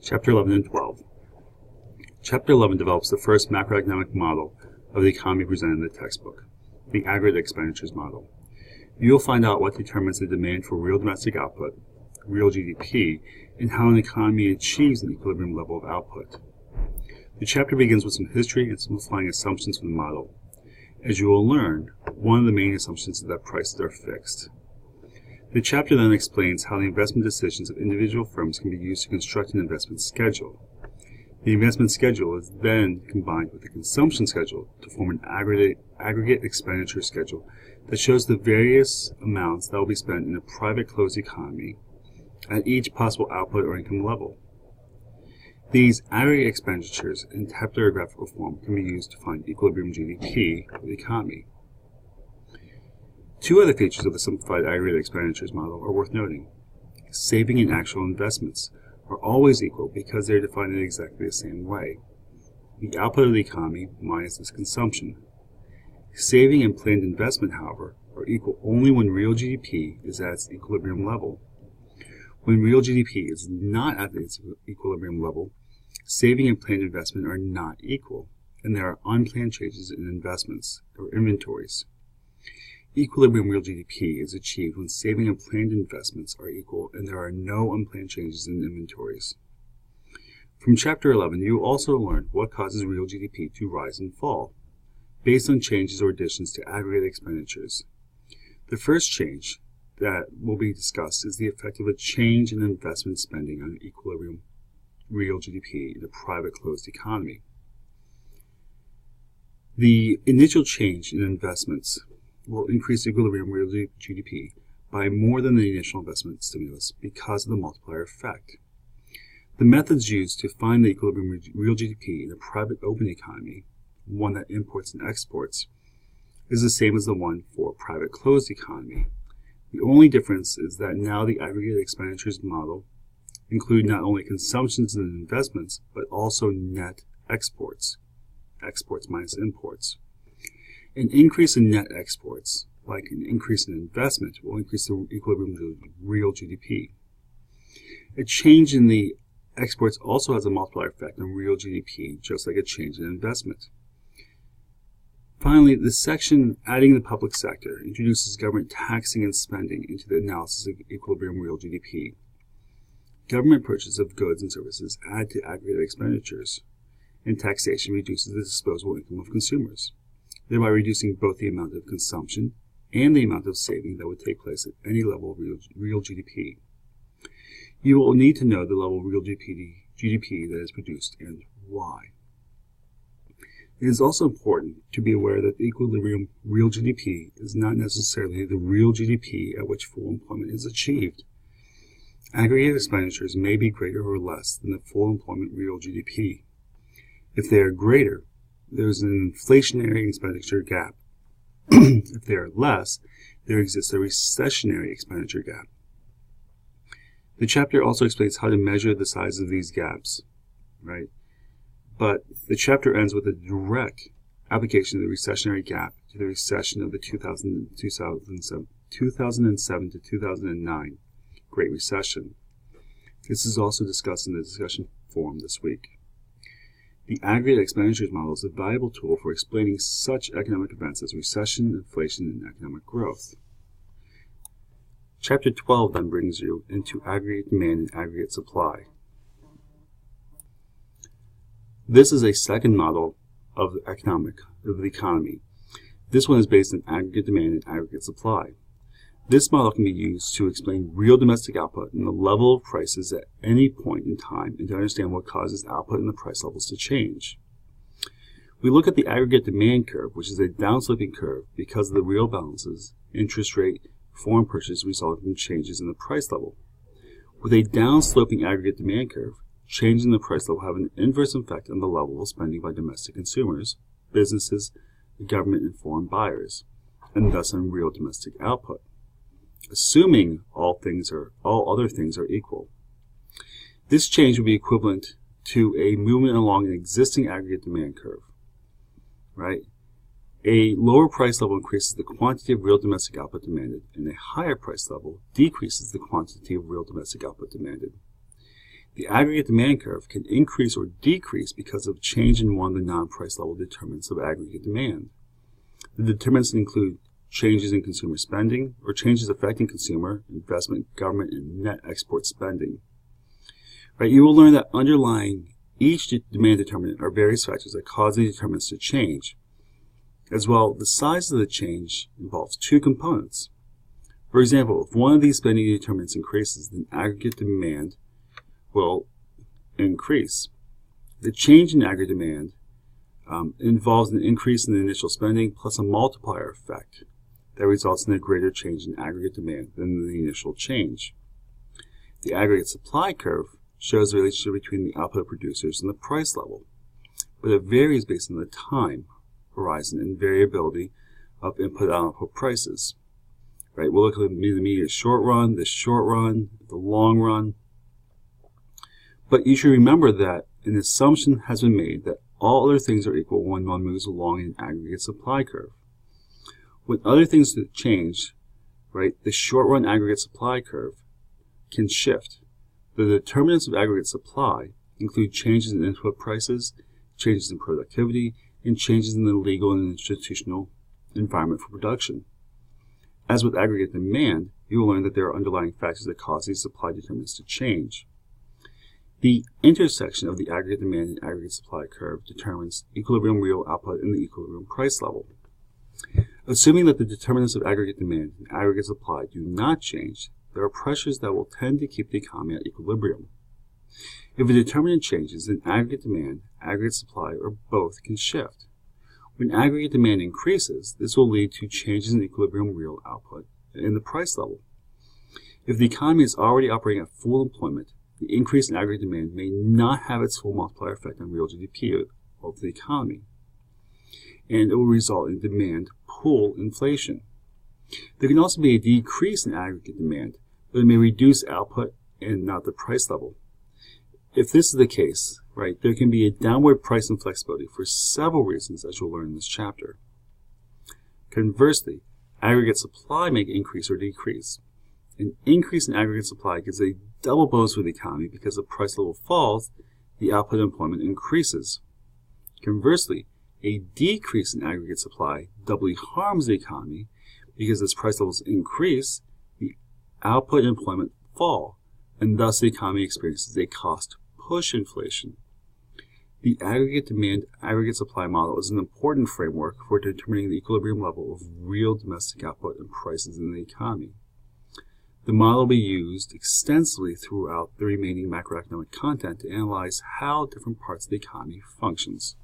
Chapter 11 and 12. Chapter 11 develops the first macroeconomic model of the economy presented in the textbook, the aggregate expenditures model. You will find out what determines the demand for real domestic output, real GDP, and how an economy achieves an equilibrium level of output. The chapter begins with some history and simplifying assumptions from the model. As you will learn, one of the main assumptions is that prices are fixed. The chapter then explains how the investment decisions of individual firms can be used to construct an investment schedule. The investment schedule is then combined with the consumption schedule to form an aggregate expenditure schedule that shows the various amounts that will be spent in a private closed economy at each possible output or income level. These aggregate expenditures in tabular graphical form can be used to find equilibrium GDP for the economy. Two other features of the simplified aggregate expenditures model are worth noting. Saving and actual investments are always equal because they are defined in exactly the same way. The output of the economy minus its consumption. Saving and planned investment, however, are equal only when real GDP is at its equilibrium level. When real GDP is not at its equilibrium level, saving and planned investment are not equal, and there are unplanned changes in investments or inventories. Equilibrium real GDP is achieved when saving and planned investments are equal and there are no unplanned changes in inventories. From Chapter 11, you will also learn what causes real GDP to rise and fall, based on changes or additions to aggregate expenditures. The first change that will be discussed is the effect of a change in investment spending on equilibrium real GDP in a private closed economy. The initial change in investments will increase equilibrium real GDP by more than the initial investment stimulus because of the multiplier effect. The methods used to find the equilibrium real GDP in a private open economy, one that imports and exports, is the same as the one for a private closed economy. The only difference is that now the aggregate expenditures model include not only consumptions and investments, but also net exports, exports minus imports. An increase in net exports, like an increase in investment, will increase the equilibrium real GDP. A change in the exports also has a multiplier effect on real GDP, just like a change in investment. Finally, the section adding the public sector introduces government taxing and spending into the analysis of equilibrium real GDP. Government purchase of goods and services add to aggregate expenditures, and taxation reduces the disposable income of consumers, thereby reducing both the amount of consumption and the amount of saving that would take place at any level of real GDP. You will need to know the level of real GDP that is produced and why. It is also important to be aware that the equilibrium real GDP is not necessarily the real GDP at which full employment is achieved. Aggregate expenditures may be greater or less than the full employment real GDP. If they are greater, there is an inflationary expenditure gap. If they are less, there exists a recessionary expenditure gap. The chapter also explains how to measure the size of these gaps, right? But the chapter ends with a direct application of the recessionary gap to the recession of the 2007 to 2009 Great Recession. This is also discussed in the discussion forum this week. The aggregate expenditures model is a valuable tool for explaining such economic events as recession, inflation, and economic growth. Chapter 12 then brings you into aggregate demand and aggregate supply. This is a second model of the economy. This one is based on aggregate demand and aggregate supply. This model can be used to explain real domestic output and the level of prices at any point in time and to understand what causes output and the price levels to change. We look at the aggregate demand curve, which is a downsloping curve because of the real balances, interest rate, foreign purchase resulting from changes in the price level. With a downsloping aggregate demand curve, changes in the price level have an inverse effect on the level of spending by domestic consumers, businesses, the government, and foreign buyers, and thus on real domestic output, assuming all other things are equal. This change would be equivalent to a movement along an existing aggregate demand curve, right? A lower price level increases the quantity of real domestic output demanded, and a higher price level decreases the quantity of real domestic output demanded. The aggregate demand curve can increase or decrease because of change in one of the non-price level determinants of aggregate demand. The determinants include changes in consumer spending or changes affecting consumer, investment, government, and net export spending. Right, you will learn that underlying each demand determinant are various factors that cause the determinants to change. As well, the size of the change involves two components. For example, if one of these spending determinants increases, then aggregate demand will increase. The change in aggregate demand involves an increase in the initial spending plus a multiplier effect that results in a greater change in aggregate demand than the initial change. The aggregate supply curve shows the relationship between the output producers and the price level, but it varies based on the time horizon and variability of input and output prices. Right? We'll look at the immediate short run, the short run, the long run. But you should remember that an assumption has been made that all other things are equal when one moves along an aggregate supply curve. When other things change, right, the short run aggregate supply curve can shift. The determinants of aggregate supply include changes in input prices, changes in productivity, and changes in the legal and institutional environment for production. As with aggregate demand, you will learn that there are underlying factors that cause these supply determinants to change. The intersection of the aggregate demand and aggregate supply curve determines equilibrium real output and the equilibrium price level. Assuming that the determinants of aggregate demand and aggregate supply do not change, there are pressures that will tend to keep the economy at equilibrium. If a determinant changes, then aggregate demand, aggregate supply, or both can shift. When aggregate demand increases, this will lead to changes in equilibrium real output and the price level. If the economy is already operating at full employment, the increase in aggregate demand may not have its full multiplier effect on real GDP of the economy, and it will result in demand pull inflation. There can also be a decrease in aggregate demand, but it may reduce output and not the price level. If this is the case, right, there can be a downward price inflexibility for several reasons, as you'll learn in this chapter. Conversely, aggregate supply may increase or decrease. An increase in aggregate supply gives a double bonus for the economy because the price level falls, the output employment increases. Conversely, a decrease in aggregate supply doubly harms the economy because as price levels increase, the output and employment fall, and thus the economy experiences a cost push inflation. The aggregate demand, aggregate supply model is an important framework for determining the equilibrium level of real domestic output and prices in the economy. The model will be used extensively throughout the remaining macroeconomic content to analyze how different parts of the economy functions.